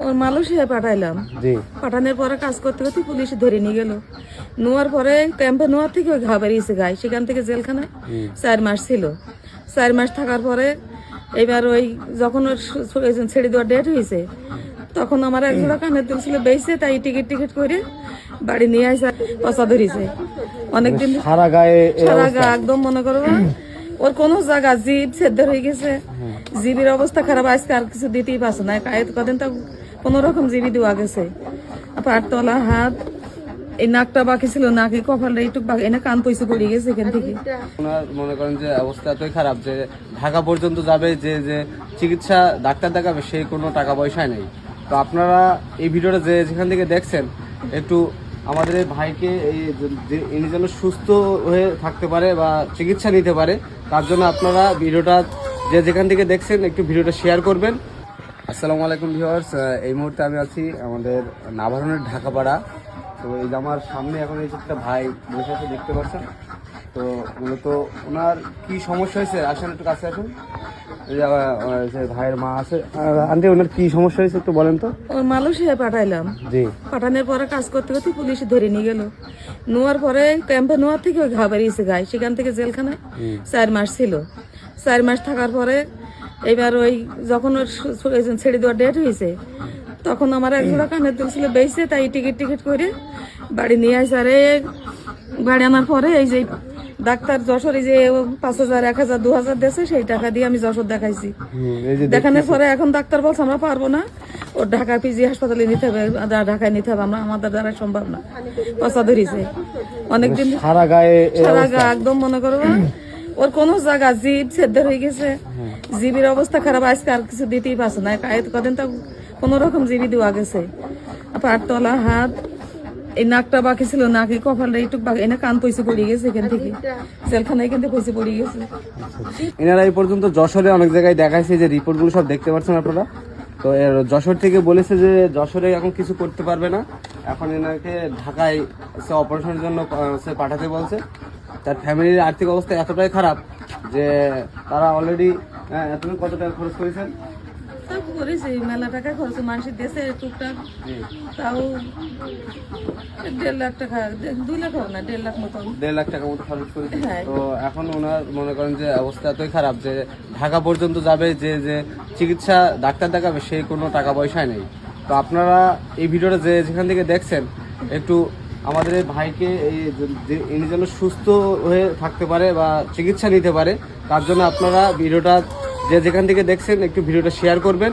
ওর মালয়েশিয়ায় পাঠাইলাম। পাঠানোর পরে কাজ করতে করতে পুলিশ ধরে নিয়ে গেল। নেওয়ার পরে ক্যাম্পে নেওয়ার থেকে ওই ঘা বেরিয়েছে গায়ে, সেখান থেকে জেলখানায় 4 মাস ছিল। 4 মাস থাকার পরে এবার ওই যখন ওর ছেড়ে দেওয়ার ডেট হয়েছে, তখন আমার এক জোড়া কানের দুল ছিল বেঁচে, তাই টিকিট করে বাড়ি নিয়ে আসে পচা ধরিছে অনেকদিন। সারা গা একদম মনে করবো ওর কোনো জায়গা জিভ সেদ্ধ হয়ে গেছে, জিবির অবস্থা খারাপ। আজকে আর কিছু দিতেই পারছে না, কদিন তো কোন রকম জিবি দেওয়া গেছে। পাটতলা হাত, এই নাকটা বাকি ছিল, নাকে কপালটা একটু বাকি, এনে কান পয়সা পড়ে গেছে এখান থেকে। মনে করেন যে অবস্থা এতই খারাপ যে ঢাকা পর্যন্ত যাবে, যে চিকিৎসা ডাক্তার দেখাবে সেই কোনো টাকা পয়সা নেই। তো আপনারা এই ভিডিওটা যেখান থেকে দেখছেন, একটু আমাদের এই ভাইকে ইনি যেন সুস্থ হয়ে থাকতে পারে বা চিকিৎসা নিতে পারে, তার জন্য আপনারা ভিডিওটা যেখান থেকে দেখছেন একটু ভিডিওটা শেয়ার করবেন। আসসালামু আলাইকুম ভিউয়ার্স, এই মুহূর্তে আমি আছি আমাদের নাভারনের ঢাকাপাড়া। তো এই যে আমার সামনে এখন এই একটা ভাই বসে আছে, দেখতে পাচ্ছেন। তো মূলত ওনার কি সমস্যা হয়েছে, আসেন একটু কাছে আসুন। ভাইয়ের মা আছে। আন্টি, ওনার কি সমস্যা হয়েছে একটু বলেন তো। ওর মালয়েশিয়ায় পাঠাইলাম। পাঠানোর পরে কাজ করতে করতে পুলিশ ধরে নিয়ে গেল। নেওয়ার পরে ক্যাম্পে নেওয়ার থেকে ওই ঘা বেরিয়েছে গায়ে, সেখান থেকে জেলখানায় 4 মাস ছিল। 4 মাস থাকার পরে এবার ওই যখন ওর ছেড়ে দেওয়ার ডেট হয়েছে, তখন আমার এক জোড়া কানের দুল ছিল বেঁচে, তাই টিকিট করে বাড়ি নিয়ে আসে। আর বাড়ি আনার পরে এই যে ডাক্তার যশোর এই যে 5,000 1,000 2,000 দিয়েছে, সেই টাকা দিয়ে আমি যশোর দেখাইছি। দেখানোর পরে এখন ডাক্তার বলছে আমরা পারবো না, ওর ঢাকা পিজি হাসপাতালে নিতে হবে, ঢাকায় নিতে হবে, আমাদের দ্বারা সম্ভব না। পচা ধরিছে অনেকদিন, সারা গা একদম মনে করবো ওর কোনো জায়গা জিভ সেদ্ধ হয়ে গেছে, জিবির অবস্থা খারাপ। আজকে আর কিছু দিতেই পারছে না, কদিন তো কোন রকম জিবি দেওয়া গেছে। পাটতলা হাত, এই নাকটা বাকি ছিল, নাকে কপালটা একটু বাকি, এনে কান পয়সা পড়ে গেছে এখান থেকে, জেলখানায় এখান থেকে পয়সা পড়ে গেছে। এনারা এই পর্যন্ত যশোরে অনেক জায়গায় দেখাইছে, যে রিপোর্টগুলো সব দেখতে পাচ্ছেন আপনারা। তো যশোর থেকে বলেছে যে যশোরে এখন কিছু করতে পারবে না, এখন এনাকে ঢাকায় অপারেশনের জন্য পাঠাতে বলছে। তার ফ্যামিলির আর্থিক অবস্থা এতটাই খারাপ যে তারা অলরেডি এতদিন কত টাকা খরচ করেছেন? করেছে মেলা টাকা খরচ, মানুষের দেশে টুকটাক, তাও 1.5 লাখ টাকা, 2 লাখ হবে না, 1.5 লাখ মতো, 1.5 লাখ টাকা মতো খরচ করেছে। তো এখন ওনার মনে করেন যে অবস্থা এতই খারাপ যে ঢাকা পর্যন্ত যাবে, যে চিকিৎসা ডাক্তার দেখাবে সেই কোনো টাকা পয়সা নেই। তো আপনারা এই ভিডিওটা যেখান থেকে দেখছেন, একটু আমাদের এই ভাইকে ইনি যেন সুস্থ হয়ে থাকতে পারে বা চিকিৎসা নিতে পারে, তার জন্য আপনারা ভিডিওটা যেখান থেকে দেখছেন একটু ভিডিওটা শেয়ার করবেন।